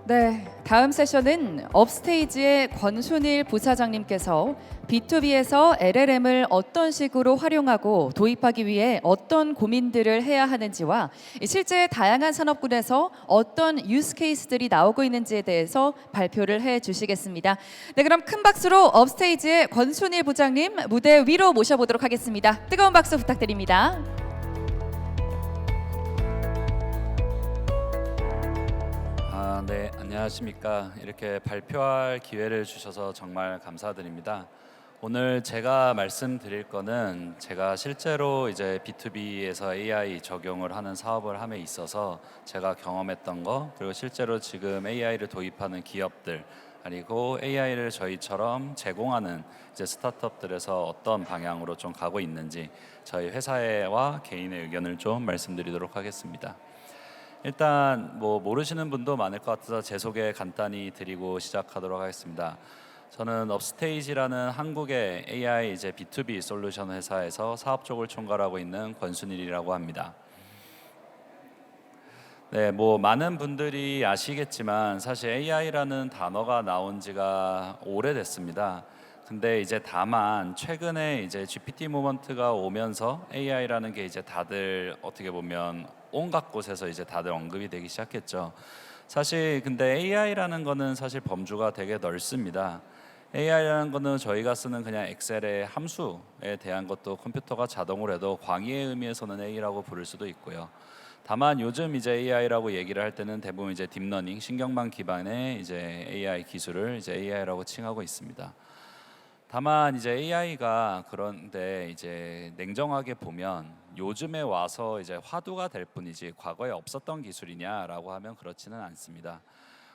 네, 다음 세션은 업스테이지의 권순일 부사장님께서 B2B에서 LLM을 어떤 식으로 활용하고 도입하기 위해 어떤 고민들을 해야 하는지와 실제 다양한 산업군에서 어떤 유스 케이스들이 나오고 있는지에 대해서 발표를 해 주시겠습니다. 네, 그럼 큰 박수로 업스테이지의 권순일 부장님 무대 위로 모셔보도록 하겠습니다. 뜨거운 박수 부탁드립니다. 네, 안녕하십니까. 이렇게 발표할 기회를 주셔서 정말 감사드립니다. 오늘 제가 말씀드릴 거는 제가 실제로 이제 B2B에서 AI 적용을 하는 사업을 함에 있어서 제가 경험했던 거, 그리고 실제로 지금 AI를 도입하는 기업들, 그리고 AI를 저희처럼 제공하는 이제 스타트업들에서 어떤 방향으로 좀 가고 있는지 저희 회사와 개인의 의견을 좀 말씀드리도록 하겠습니다. 일단 뭐 모르시는 분도 많을 것 같아서 제 소개 간단히 드리고 시작하도록 하겠습니다. 저는 업스테이지라는 한국의 AI 이제 B2B 솔루션 회사에서 사업 쪽을 총괄하고 있는 권순일이라고 합니다. 네, 뭐 많은 분들이 아시겠지만 사실 AI라는 단어가 나온 지가 오래됐습니다. 근데 이제 다만 최근에 이제 GPT 모먼트가 오면서 AI라는 게 이제 다들 어떻게 보면 온갖 곳에서 이제 다들 언급이 되기 시작했죠. 사실 근데 AI라는 거는 사실 범주가 되게 넓습니다. AI라는 거는 저희가 쓰는 그냥 엑셀의 함수에 대한 것도 컴퓨터가 자동으로 해도 광의의 의미에서는 A라고 부를 수도 있고요. 다만 요즘 이제 AI라고 얘기를 할 때는 대부분 이제 딥러닝, 신경망 기반의 이제 AI 기술을 이제 AI라고 칭하고 있습니다. 다만 이제 AI가 그런데 이제 냉정하게 보면 요즘에 와서 이제 화두가 될 뿐이지 과거에 없었던 기술이냐라고 하면 그렇지는 않습니다.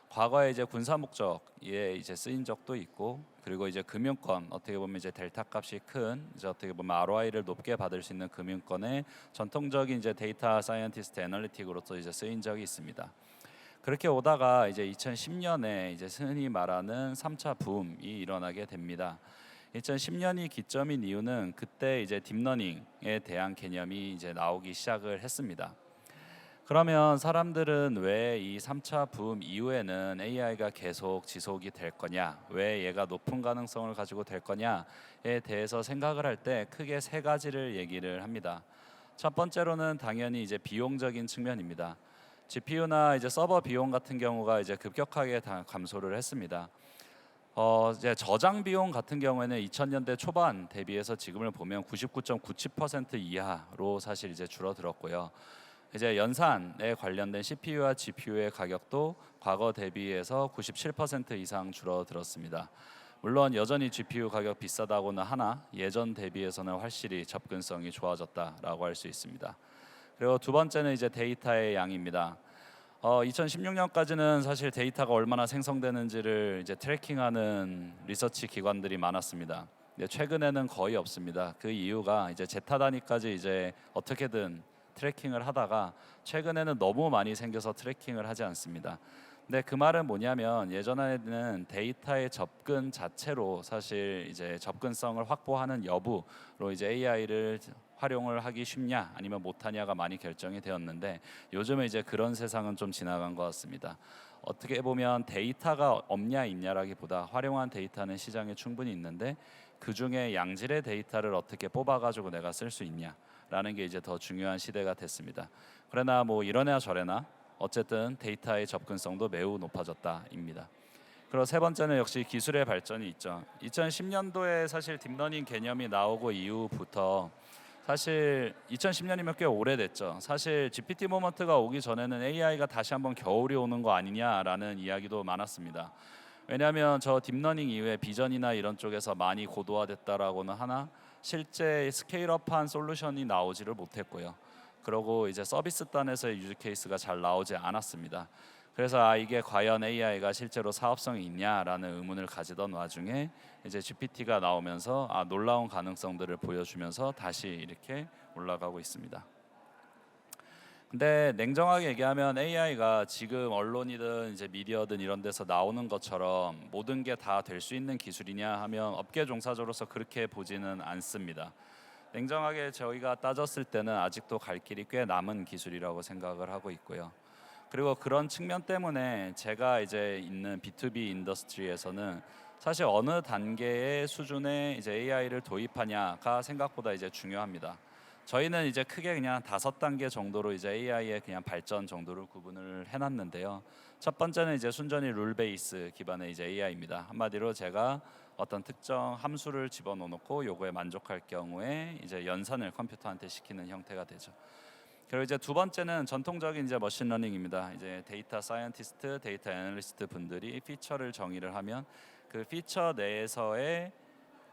과거에 이제 군사 목적에 이제 쓰인 적도 있고, 그리고 이제 금융권 어떻게 보면 이제 델타 값이 큰 이제 어떻게 보면 ROI를 높게 받을 수 있는 금융권의 전통적인 이제 데이터 사이언티스트 애널리틱으로서 이제 쓰인 적이 있습니다. 그렇게 오다가 이제 2010년에 이제 흔히 말하는 3차 붐이 일어나게 됩니다. 2010년이 기점인 이유는 그때 이제 딥러닝에 대한 개념이 이제 나오기 시작을 했습니다. 그러면 사람들은 왜 이 3차 붐 이후에는 AI가 계속 지속이 될 거냐, 왜 얘가 높은 가능성을 가지고 될 거냐에 대해서 생각을 할 때 크게 세 가지를 얘기를 합니다. 첫 번째로는 당연히 이제 비용적인 측면입니다. GPU나 이제 서버 비용 같은 경우가 이제 급격하게 감소를 했습니다. 이제 저장 비용 같은 경우에는 2000년대 초반 대비해서 지금을 보면 99.97% 이하로 사실 이제 줄어들었고요. 이제 연산에 관련된 CPU와 GPU의 가격도 과거 대비해서 97% 이상 줄어들었습니다. 물론 여전히 GPU 가격 비싸다고는 하나 예전 대비해서는 확실히 접근성이 좋아졌다라고 할 수 있습니다. 그리고 두 번째는 이제 데이터의 양입니다. 2016년까지는 사실 데이터가 얼마나 생성되는지를 이제 트래킹하는 리서치 기관들이 많았습니다. 최근에는 거의 없습니다. 그 이유가 이제 제타 단위까지 이제 어떻게든 트래킹을 하다가 최근에는 너무 많이 생겨서 트래킹을 하지 않습니다. 근데 그 말은 뭐냐면 예전에는 데이터의 접근 자체로 사실 이제 접근성을 확보하는 여부로 이제 AI를 활용을 하기 쉽냐 아니면 못하냐가 많이 결정이 되었는데 요즘은 이제 그런 세상은 좀 지나간 것 같습니다. 어떻게 보면 데이터가 없냐 있냐라기보다 활용한 데이터는 시장에 충분히 있는데 그 중에 양질의 데이터를 어떻게 뽑아가지고 내가 쓸 수 있냐라는 게 이제 더 중요한 시대가 됐습니다. 그러나 뭐 이러나 저러나 어쨌든 데이터의 접근성도 매우 높아졌다입니다. 그리고 세 번째는 역시 기술의 발전이 있죠. 2010년도에 사실 딥러닝 개념이 나오고 이후부터 사실 2010년이면 꽤 오래됐죠. 사실 GPT 모먼트가 오기 전에는 AI가 다시 한번 겨울이 오는 거 아니냐라는 이야기도 많았습니다. 왜냐하면 저 딥러닝 이후에 비전이나 이런 쪽에서 많이 고도화됐다라고는 하나 실제 스케일업한 솔루션이 나오지를 못했고요. 그리고 이제 서비스 단에서의 유즈 케이스가 잘 나오지 않았습니다. 그래서 이게 과연 AI가 실제로 사업성이 있냐라는 의문을 가지던 와중에 이제 GPT가 나오면서 놀라운 가능성들을 보여주면서 다시 이렇게 올라가고 있습니다. 근데 냉정하게 얘기하면 AI가 지금 언론이든 이제 미디어든 이런 데서 나오는 것처럼 모든 게 다 될 수 있는 기술이냐 하면 업계 종사자로서 그렇게 보지는 않습니다. 냉정하게 저희가 따졌을 때는 아직도 갈 길이 꽤 남은 기술이라고 생각을 하고 있고요. 그리고 그런 측면 때문에 제가 이제 있는 B2B 인더스트리에서는 사실 어느 단계의 수준의 이제 AI를 도입하냐가 생각보다 이제 중요합니다. 저희는 이제 크게 그냥 5단계 정도로 이제 AI의 그냥 발전 정도를 구분을 해놨는데요. 첫 번째는 이제 순전히 룰 베이스 기반의 이제 AI입니다. 한마디로 제가 어떤 특정 함수를 집어넣고 요거에 만족할 경우에 이제 연산을 컴퓨터한테 시키는 형태가 되죠. 그리고 이제 두 번째는 전통적인 이제 머신러닝입니다. 이제 데이터 사이언티스트, 데이터 애널리스트 분들이 피처를 정의를 하면 그 피처 내에서의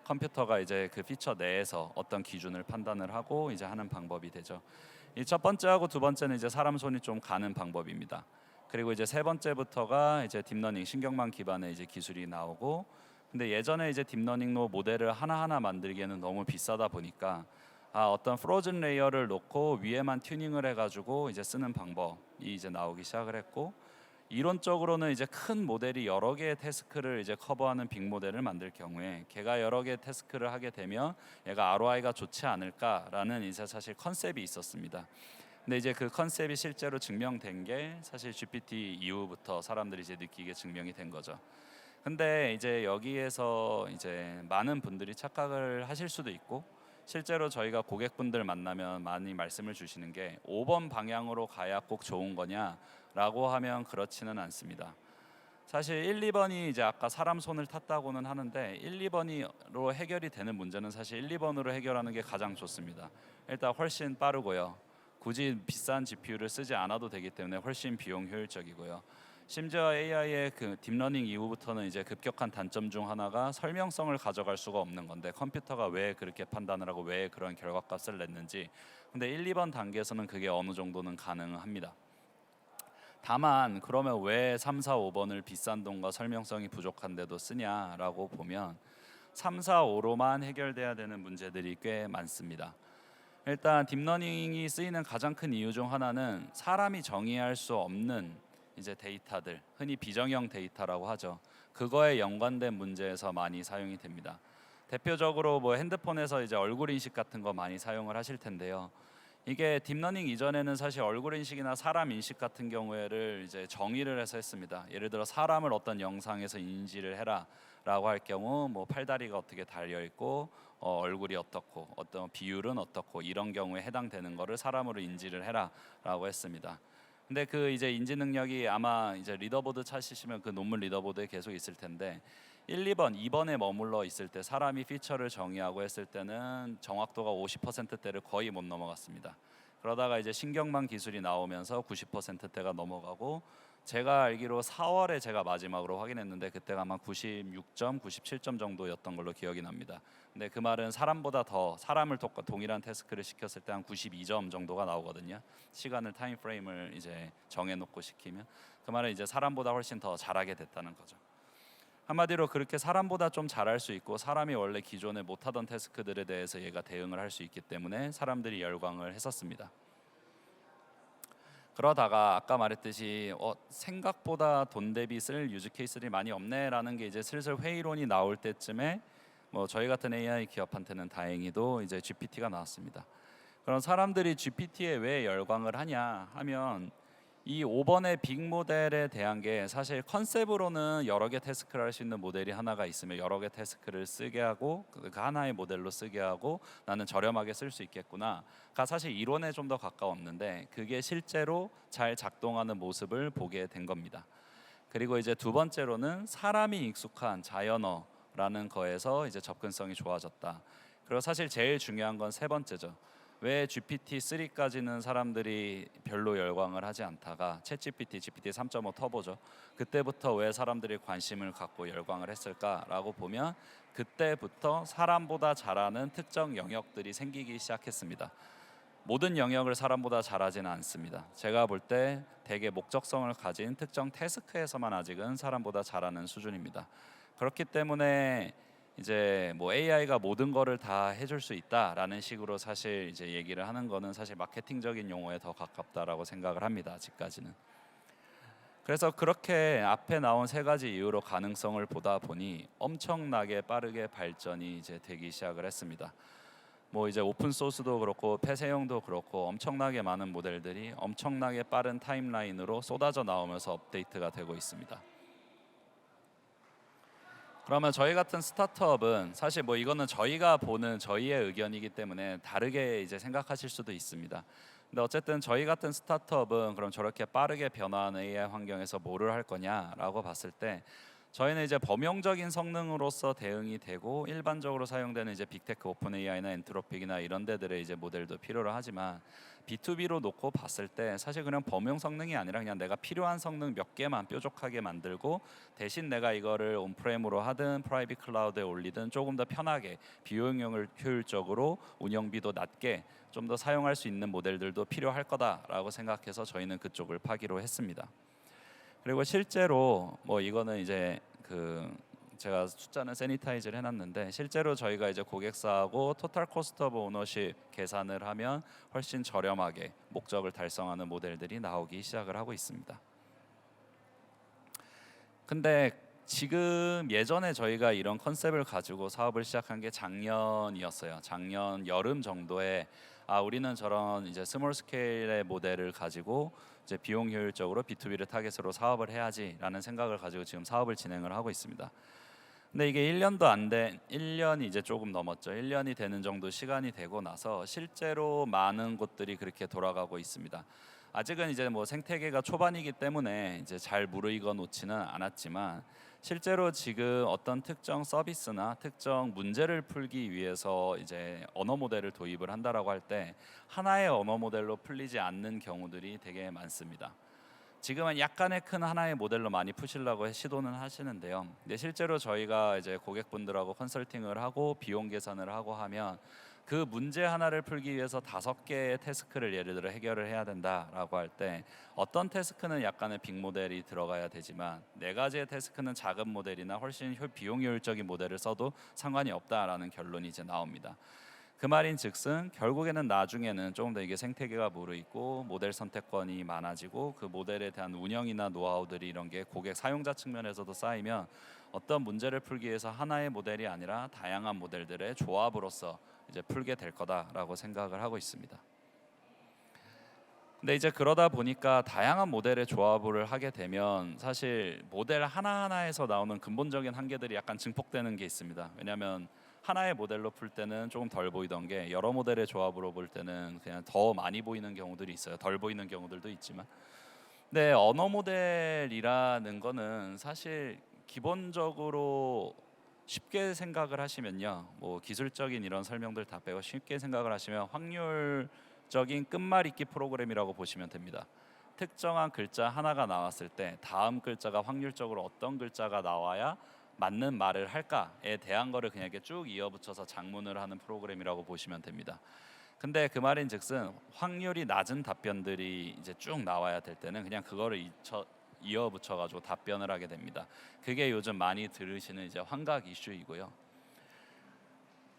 컴퓨터가 이제 그 피처 내에서 어떤 기준을 판단을 하고 이제 하는 방법이 되죠. 이 첫 번째하고 두 번째는 이제 사람 손이 좀 가는 방법입니다. 그리고 이제 세 번째부터가 이제 딥러닝 신경망 기반의 이제 기술이 나오고, 근데 예전에 이제 딥러닝로 모델을 하나하나 만들기에는 너무 비싸다 보니까 어떤 프로즌 레이어를 놓고 위에만 튜닝을 해가지고 이제 쓰는 방법이 이제 나오기 시작을 했고, 이론적으로는 이제 큰 모델이 여러 개의 태스크를 이제 커버하는 빅 모델을 만들 경우에 걔가 여러 개의 태스크를 하게 되면 얘가 ROI가 좋지 않을까라는 이제 사실 컨셉이 있었습니다. 근데 이제 그 컨셉이 실제로 증명된 게 사실 GPT 이후부터 사람들이 이제 느끼게 증명이 된 거죠. 근데 이제 여기에서 이제 많은 분들이 착각을 하실 수도 있고, 실제로 저희가 고객분들 만나면 많이 말씀을 주시는 게 5번 방향으로 가야 꼭 좋은 거냐라고 하면 그렇지는 않습니다. 사실 1, 2번이 이제 아까 사람 손을 탔다고는 하는데 1, 2번으로 해결이 되는 문제는 사실 1, 2번으로 해결하는 게 가장 좋습니다. 일단 훨씬 빠르고요. 굳이 비싼 GPU를 쓰지 않아도 되기 때문에 훨씬 비용 효율적이고요. 심지어 AI의 그 딥러닝 이후부터는 이제 급격한 단점 중 하나가 설명성을 가져갈 수가 없는 건데, 컴퓨터가 왜 그렇게 판단을 하고 왜 그런 결과값을 냈는지. 근데 1, 2번 단계에서는 그게 어느 정도는 가능합니다. 다만 그러면 왜 3, 4, 5번을 비싼 돈과 설명성이 부족한데도 쓰냐라고 보면 3, 4, 5로만 해결돼야 되는 문제들이 꽤 많습니다. 일단 딥러닝이 쓰이는 가장 큰 이유 중 하나는 사람이 정의할 수 없는 이제 데이터들, 흔히 비정형 데이터라고 하죠. 그거에 연관된 문제에서 많이 사용이 됩니다. 대표적으로 뭐 핸드폰에서 이제 얼굴 인식 같은 거 많이 사용을 하실 텐데요. 이게 딥러닝 이전에는 사실 얼굴 인식이나 사람 인식 같은 경우에를 이제 정의를 해서 했습니다. 예를 들어 사람을 어떤 영상에서 인지를 해라라고 할 경우 뭐 팔다리가 어떻게 달려 있고 얼굴이 어떻고 어떤 비율은 어떻고 이런 경우에 해당되는 거를 사람으로 인지를 해라라고 했습니다. 근데 그 이제 인지 능력이 아마 이제 리더보드 찾으시면 그 논문 리더보드에 계속 있을 텐데 1, 2번, 2번에 머물러 있을 때 사람이 피처를 정의하고 했을 때는 정확도가 50%대를 거의 못 넘어갔습니다. 그러다가 이제 신경망 기술이 나오면서 90%대가 넘어가고, 제가 알기로 4월에 제가 마지막으로 확인했는데 그때가 아마 96점, 97점 정도였던 걸로 기억이 납니다. 근데 그 말은 사람보다 더 사람을 동일한 태스크를 시켰을 때 한 92점 정도가 나오거든요. 시간을 타임 프레임을 이제 정해놓고 시키면 그 말은 이제 사람보다 훨씬 더 잘하게 됐다는 거죠. 한마디로 그렇게 사람보다 좀 잘할 수 있고, 사람이 원래 기존에 못하던 태스크들에 대해서 얘가 대응을 할 수 있기 때문에 사람들이 열광을 했었습니다. 그러다가 아까 말했듯이 생각보다 돈 대비 쓸 유즈 케이스들이 많이 없네라는 게 이제 슬슬 회의론이 나올 때쯤에 뭐 저희 같은 AI 기업한테는 다행히도 이제 GPT가 나왔습니다. 그럼 사람들이 GPT에 왜 열광을 하냐 하면 이 5번의 빅 모델에 대한 게 사실 컨셉으로는 여러 개 태스크를 할 수 있는 모델이 하나가 있으면 여러 개 태스크를 쓰게 하고 그 하나의 모델로 쓰게 하고 나는 저렴하게 쓸 수 있겠구나가 사실 이론에 좀 더 가까웠는데, 그게 실제로 잘 작동하는 모습을 보게 된 겁니다. 그리고 이제 두 번째로는 사람이 익숙한 자연어라는 거에서 이제 접근성이 좋아졌다. 그리고 사실 제일 중요한 건 세 번째죠. 왜 GPT-3까지는 사람들이 별로 열광을 하지 않다가 챗GPT, GPT 3.5 터보죠. 그때부터 왜 사람들이 관심을 갖고 열광을 했을까라고 보면 그때부터 사람보다 잘하는 특정 영역들이 생기기 시작했습니다. 모든 영역을 사람보다 잘하지는 않습니다. 제가 볼 때 되게 목적성을 가진 특정 태스크에서만 아직은 사람보다 잘하는 수준입니다. 그렇기 때문에 이제 뭐 AI가 모든 거를 다 해줄 수 있다라는 식으로 사실 이제 얘기를 하는 거는 사실 마케팅적인 용어에 더 가깝다라고 생각을 합니다. 아직까지는. 그래서 그렇게 앞에 나온 세 가지 이유로 가능성을 보다 보니 엄청나게 빠르게 발전이 이제 되기 시작을 했습니다. 뭐 이제 오픈 소스도 그렇고 폐쇄형도 그렇고 엄청나게 많은 모델들이 엄청나게 빠른 타임라인으로 쏟아져 나오면서 업데이트가 되고 있습니다. 그러면 저희 같은 스타트업은 사실 뭐 이거는 저희가 보는 저희의 의견이기 때문에 다르게 이제 생각하실 수도 있습니다. 근데 어쨌든 저희 같은 스타트업은 그럼 저렇게 빠르게 변화하는 AI 환경에서 뭐를 할 거냐라고 봤을 때 저희는 이제 범용적인 성능으로서 대응이 되고 일반적으로 사용되는 이제 빅테크 오픈 AI나 엔트로픽이나 이런 데들의 이제 모델도 필요로 하지만 B2B로 놓고 봤을 때 사실 그냥 범용 성능이 아니라 그냥 내가 필요한 성능 몇 개만 뾰족하게 만들고 대신 내가 이거를 온프레임으로 하든 프라이빗 클라우드에 올리든 조금 더 편하게 비용을 효율적으로 운영비도 낮게 좀 더 사용할 수 있는 모델들도 필요할 거다라고 생각해서 저희는 그쪽을 파기로 했습니다. 그리고 실제로 뭐 이거는 이제 그 제가 숫자는 세니타이즈를 해놨는데 실제로 저희가 이제 고객사하고 토탈 코스트 오브 오너십 계산을 하면 훨씬 저렴하게 목적을 달성하는 모델들이 나오기 시작을 하고 있습니다. 근데 지금 예전에 저희가 이런 컨셉을 가지고 사업을 시작한 게 작년이었어요. 작년 여름 정도에 우리는 저런 이제 스몰 스케일의 모델을 가지고 이제 비용 효율적으로 B2B를 타겟으로 사업을 해야지라는 생각을 가지고 지금 사업을 진행을 하고 있습니다. 근데 이게 1년도 안 된, 1년이 이제 조금 넘었죠. 1년이 되는 정도 시간이 되고 나서 실제로 많은 곳들이 그렇게 돌아가고 있습니다. 아직은 이제 뭐 생태계가 초반이기 때문에 이제 잘 무르익어 놓지는 않았지만 실제로 지금 어떤 특정 서비스나 특정 문제를 풀기 위해서 이제 언어 모델을 도입을 한다라고 할 때 하나의 언어 모델로 풀리지 않는 경우들이 되게 많습니다. 지금은 약간의 큰 하나의 모델로 많이 푸시려고 시도는 하시는데요. 근데 실제로 저희가 이제 고객분들하고 컨설팅을 하고 비용 계산을 하고 하면 그 문제 하나를 풀기 위해서 5개의 태스크를 예를 들어 해결을 해야 된다라고 할 때 어떤 태스크는 약간의 빅 모델이 들어가야 되지만 4가지의 태스크는 작은 모델이나 훨씬 비용 효율적인 모델을 써도 상관이 없다라는 결론이 이제 나옵니다. 그 말인즉슨 결국에는 나중에는 조금 더 이게 생태계가 무르익고 모델 선택권이 많아지고 그 모델에 대한 운영이나 노하우들이 이런 게 고객 사용자 측면에서도 쌓이면 어떤 문제를 풀기 위해서 하나의 모델이 아니라 다양한 모델들의 조합으로서 이제 풀게 될 거다라고 생각을 하고 있습니다. 근데 이제 그러다 보니까 다양한 모델의 조합을 하게 되면 사실 모델 하나하나에서 나오는 근본적인 한계들이 약간 증폭되는 게 있습니다. 왜냐하면 하나의 모델로 풀 때는 조금 덜 보이던 게 여러 모델의 조합으로 볼 때는 그냥 더 많이 보이는 경우들이 있어요. 덜 보이는 경우들도 있지만. 근데 언어 모델이라는 거는 사실 기본적으로 쉽게 생각을 하시면요. 뭐 기술적인 이런 설명들 다 빼고 쉽게 생각을 하시면 확률적인 끝말잇기 프로그램이라고 보시면 됩니다. 특정한 글자 하나가 나왔을 때 다음 글자가 확률적으로 어떤 글자가 나와야 맞는 말을 할까에 대한 거를 그냥 이렇게 쭉 이어붙여서 장문을 하는 프로그램이라고 보시면 됩니다. 근데 그 말인즉슨 확률이 낮은 답변들이 이제 쭉 나와야 될 때는 그냥 그거를 이어붙여 가지고 답변을 하게 됩니다. 그게 요즘 많이 들으시는 이제 환각 이슈이고요.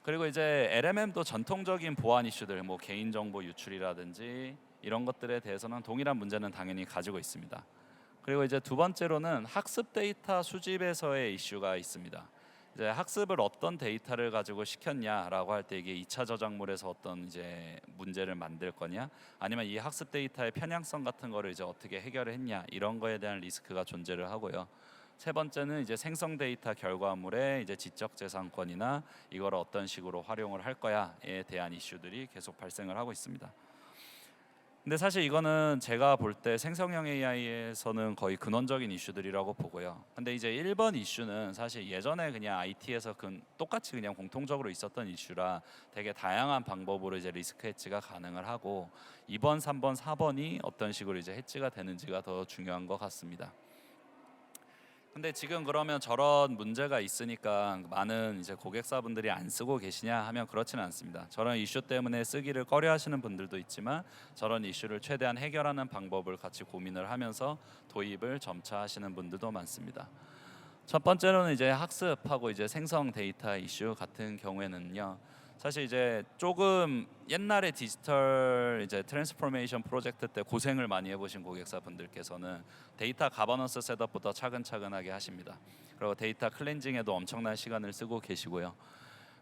그리고 이제 LMM도 전통적인 보안 이슈들, 뭐 개인정보 유출이라든지 이런 것들에 대해서는 동일한 문제는 당연히 가지고 있습니다. 그리고 이제 두 번째로는 학습 데이터 수집에서의 이슈가 있습니다. 이제 학습을 어떤 데이터를 가지고 시켰냐라고 할 때 이게 2차 저작물에서 어떤 이제 문제를 만들 거냐, 아니면 이 학습 데이터의 편향성 같은 거를 이제 어떻게 해결을 했냐, 이런 거에 대한 리스크가 존재를 하고요. 세 번째는 이제 생성 데이터 결과물의 이제 지적 재산권이나 이걸 어떤 식으로 활용을 할 거야에 대한 이슈들이 계속 발생을 하고 있습니다. 근데 사실 이거는 제가 볼 때 생성형 AI에서는 거의 근원적인 이슈들이라고 보고요. 근데 이제 1번 이슈는 사실 예전에 그냥 IT에서 똑같이 그냥 공통적으로 있었던 이슈라 되게 다양한 방법으로 이제 리스크 해지가 가능을 하고 2번, 3번, 4번이 어떤 식으로 이제 해지가 되는지가 더 중요한 것 같습니다. 근데 지금 그러면 저런 문제가 있으니까 많은 이제 고객사분들이 안 쓰고 계시냐 하면 그렇지는 않습니다. 저런 이슈 때문에 쓰기를 꺼려하시는 분들도 있지만 저런 이슈를 최대한 해결하는 방법을 같이 고민을 하면서 도입을 점차 하시는 분들도 많습니다. 첫 번째로는 이제 학습하고 이제 생성 데이터 이슈 같은 경우에는요. 사실 이제 조금 옛날에 디지털 이제 트랜스포메이션 프로젝트 때 고생을 많이 해보신 고객사분들께서는 데이터 가버넌스 셋업부터 차근차근하게 하십니다. 그리고 데이터 클렌징에도 엄청난 시간을 쓰고 계시고요.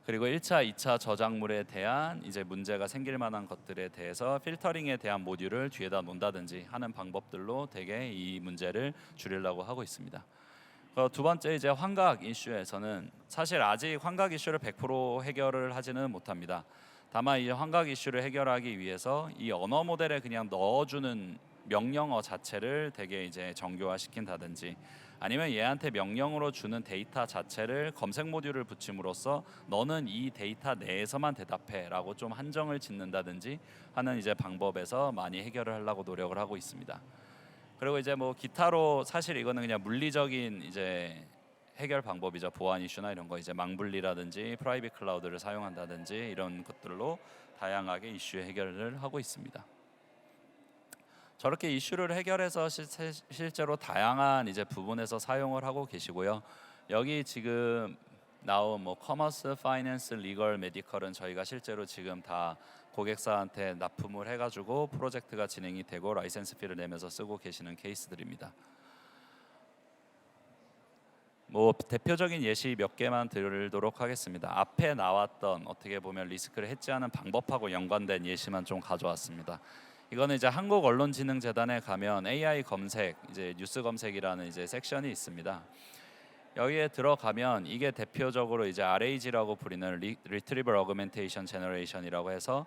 그리고 1차, 2차 저작물에 대한 이제 문제가 생길 만한 것들에 대해서 필터링에 대한 모듈을 뒤에다 놓는다든지 하는 방법들로 되게 이 문제를 줄이려고 하고 있습니다. 두 번째 이제 환각 이슈에서는 사실 아직 환각 이슈를 100% 해결을 하지는 못합니다. 다만 이 환각 이슈를 해결하기 위해서 이 언어 모델에 그냥 넣어주는 명령어 자체를 되게 이제 정교화시킨다든지 아니면 얘한테 명령으로 주는 데이터 자체를 검색 모듈을 붙임으로써 너는 이 데이터 내에서만 대답해라고 좀 한정을 짓는다든지 하는 이제 방법에서 많이 해결을 하려고 노력을 하고 있습니다. 그리고 이제 뭐 기타로 사실 이거는 그냥 물리적인 이제 해결 방법이죠. 보안 이슈나 이런 거 이제 망분리라든지 프라이빗 클라우드를 사용한다든지 이런 것들로 다양하게 이슈 해결을 하고 있습니다. 저렇게 이슈를 해결해서 실제로 다양한 이제 부분에서 사용을 하고 계시고요. 여기 지금 나온 뭐 커머스, 파이낸스, 리걸, 메디컬은 저희가 실제로 지금 다 고객사한테 납품을 해가지고 프로젝트가 진행이 되고 라이센스 피를 내면서 쓰고 계시는 케이스들입니다. 뭐 대표적인 예시 몇 개만 들도록 하겠습니다. 앞에 나왔던 어떻게 보면 리스크를 해지하는 방법하고 연관된 예시만 좀 가져왔습니다. 이거는 이제 한국언론진흥재단에 가면 AI 검색, 이제 뉴스 검색이라는 이제 섹션이 있습니다. 여기에 들어가면 이게 대표적으로 이제 RAG라고 부리는 Retrieval Augmentation Generation이라고 해서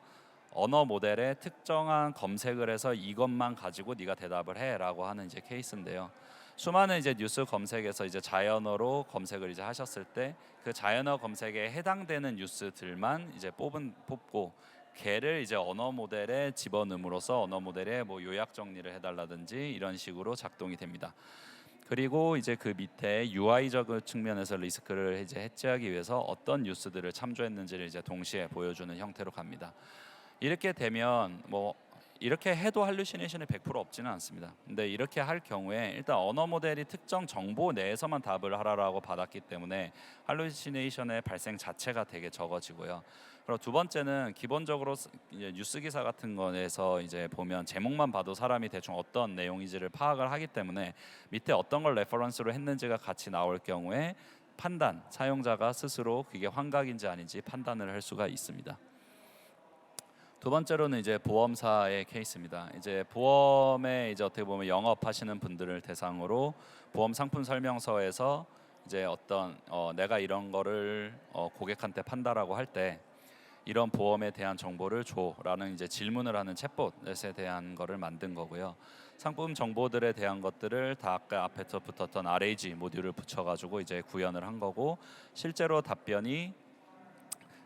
언어 모델에 특정한 검색을 해서 이것만 가지고 네가 대답을 해라고 하는 이제 케이스인데요. 수많은 이제 뉴스 검색에서 이제 자연어로 검색을 이제 하셨을 때 그 자연어 검색에 해당되는 뉴스들만 이제 뽑고 걔를 이제 언어 모델에 집어넣음으로써 언어 모델에 뭐 요약 정리를 해달라든지 이런 식으로 작동이 됩니다. 그리고 이제 그 밑에 UI적 측면에서 리스크를 이제 해지하기 위해서 어떤 뉴스들을 참조했는지를 이제 동시에 보여주는 형태로 갑니다. 이렇게 되면 뭐 이렇게 해도 할루시네이션이 100% 없지는 않습니다. 근데 이렇게 할 경우에 일단 언어 모델이 특정 정보 내에서만 답을 하라고 받았기 때문에 할루시네이션의 발생 자체가 되게 적어지고요. 그리고 두 번째는 기본적으로 이제 뉴스 기사 같은 거에서 이제 보면 제목만 봐도 사람이 대충 어떤 내용인지를 파악을 하기 때문에 밑에 어떤 걸 레퍼런스로 했는지가 같이 나올 경우에 판단, 사용자가 스스로 그게 환각인지 아닌지 판단을 할 수가 있습니다. 두 번째로는 이제 보험사의 케이스입니다. 이제 보험에 이제 어떻게 보면 영업하시는 분들을 대상으로 보험 상품 설명서에서 이제 어떤 내가 이런 거를 고객한테 판다라고 할 때 이런 보험에 대한 정보를 줘라는 이제 질문을 하는 챗봇에 대한 거를 만든 거고요. 상품 정보들에 대한 것들을 다 아까 앞에 붙었던 RAG 모듈을 붙여가지고 이제 구현을 한 거고 실제로 답변이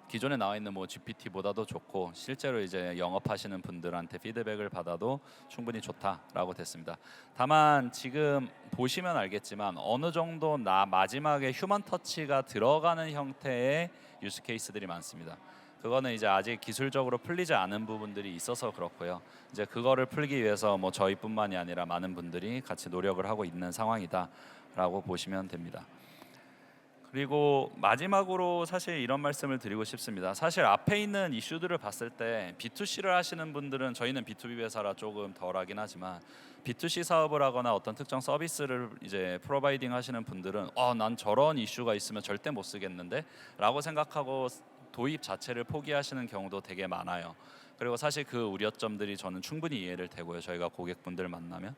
기존에 나와 있는 뭐 GPT보다도 좋고 실제로 이제 영업하시는 분들한테 피드백을 받아도 충분히 좋다라고 됐습니다. 다만 지금 보시면 알겠지만 어느 정도 마지막에 휴먼 터치가 들어가는 형태의 유스 케이스들이 많습니다. 그거는 이제 아직 기술적으로 풀리지 않은 부분들이 있어서 그렇고요. 이제 그거를 풀기 위해서 뭐 저희뿐만이 아니라 많은 분들이 같이 노력을 하고 있는 상황이다라고 보시면 됩니다. 그리고 마지막으로 사실 이런 말씀을 드리고 싶습니다. 사실 앞에 있는 이슈들을 봤을 때 B2C를 하시는 분들은 저희는 B2B 회사라 조금 덜하긴 하지만 B2C 사업을 하거나 어떤 특정 서비스를 이제 프로바이딩 하시는 분들은 난 저런 이슈가 있으면 절대 못 쓰겠는데 라고 생각하고 도입 자체를 포기하시는 경우도 되게 많아요. 그리고 사실 그 우려점들이 저는 충분히 이해를 되고요. 저희가 고객분들 만나면.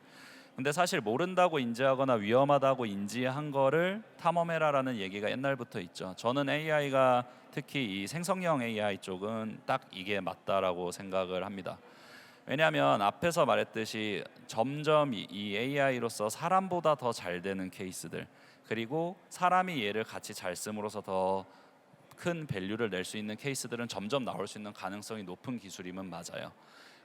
근데 사실 모른다고 인지하거나 위험하다고 인지한 거를 탐험해라라는 얘기가 옛날부터 있죠. 저는 AI가 특히 이 생성형 AI 쪽은 딱 이게 맞다라고 생각을 합니다. 왜냐하면 앞에서 말했듯이 점점 이 AI로서 사람보다 더 잘 되는 케이스들 그리고 사람이 얘를 같이 잘 씀으로써 더 큰 밸류를 낼 수 있는 케이스들은 점점 나올 수 있는 가능성이 높은 기술임은 맞아요.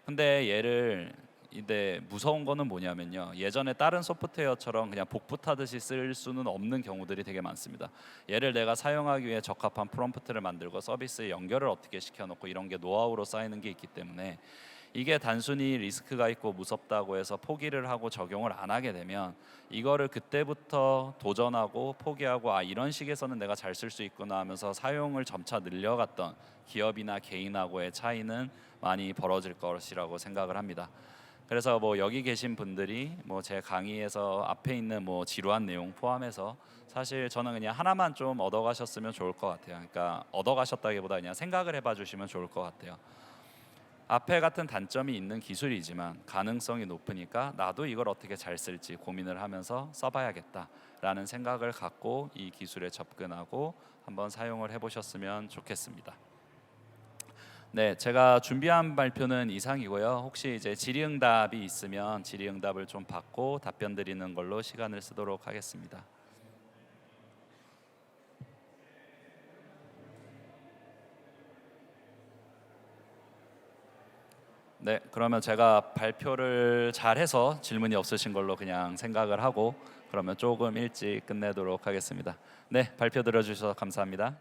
근데 얘를 근데 무서운 거는 뭐냐면요. 예전에 다른 소프트웨어처럼 그냥 복붙 하듯이 쓸 수는 없는 경우들이 되게 많습니다. 얘를 내가 사용하기 위해 적합한 프롬프트를 만들고 서비스에 연결을 어떻게 시켜놓고 이런 게 노하우로 쌓이는 게 있기 때문에 이게 단순히 리스크가 있고 무섭다고 해서 포기를 하고 적용을 안 하게 되면 이거를 그때부터 도전하고 포기하고 이런 식에서는 내가 잘 쓸 수 있구나 하면서 사용을 점차 늘려갔던 기업이나 개인하고의 차이는 많이 벌어질 것이라고 생각을 합니다. 그래서 뭐 여기 계신 분들이 뭐 제 강의에서 앞에 있는 뭐 지루한 내용 포함해서 사실 저는 그냥 하나만 좀 얻어가셨으면 좋을 것 같아요. 그러니까 얻어가셨다기보다 그냥 생각을 해봐 주시면 좋을 것 같아요. 앞에 같은 단점이 있는 기술이지만 가능성이 높으니까 나도 이걸 어떻게 잘 쓸지 고민을 하면서 써봐야겠다라는 생각을 갖고 이 기술에 접근하고 한번 사용을 해보셨으면 좋겠습니다. 네, 제가 준비한 발표는 이상이고요. 혹시 이제 질의응답이 있으면 질의응답을 좀 받고 답변 드리는 걸로 시간을 쓰도록 하겠습니다. 네, 그러면 제가 발표를 잘해서 질문이 없으신 걸로 그냥 생각을 하고 그러면 조금 일찍 끝내도록 하겠습니다. 네, 발표 들어주셔서 감사합니다.